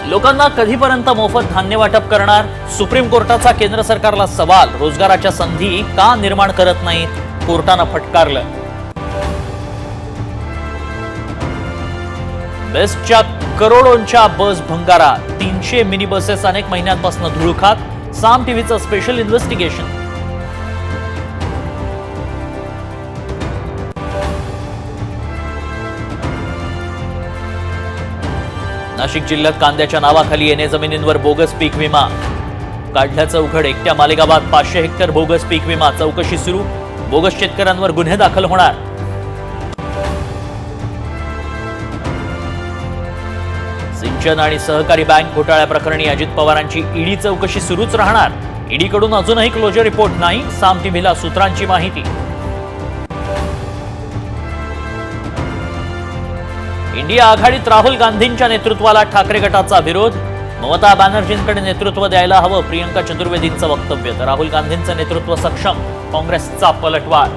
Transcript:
लोकांना कधीपर्यंत मोफत धान्य वाटप करणार? सुप्रीम कोर्टाचा केंद्र सरकारला सवाल. रोजगाराच्या संधी का निर्माण करत नाहीत? कोर्टानं फटकारलं. बेस्टच्या करोडोंच्या बस भंगारात 300 मिनी बसेस अनेक महिन्यांपासून धुळखात. साम टीव्हीचं स्पेशल इन्व्हेस्टिगेशन. नाशिक जिल्ह्यात कांद्याच्या नावाखाली येणे जमिनींवर बोगस पीक विमा काढल्याचं उघड. एकट्या मालेगावात 500 हेक्टर बोगस पीक विमा. चौकशी सुरू. बोगस शेतकऱ्यांवर गुन्हे दाखल होणार. सिंचन आणि सहकारी बँक घोटाळ्याप्रकरणी अजित पवारांची ईडी चौकशी सुरूच राहणार. ईडीकडून अजूनही क्लोजर रिपोर्ट नाही. साम टीव्हीला सूत्रांची माहिती. इंडिया आघाडीत राहुल गांधींच्या नेतृत्वाला ठाकरे गटाचा विरोध. ममता बॅनर्जींकडे नेतृत्व द्यायला हवं प्रियंका चतुर्वेदींचं वक्तव्य. तर राहुल गांधींचं नेतृत्व सक्षम, काँग्रेसचा पलटवार.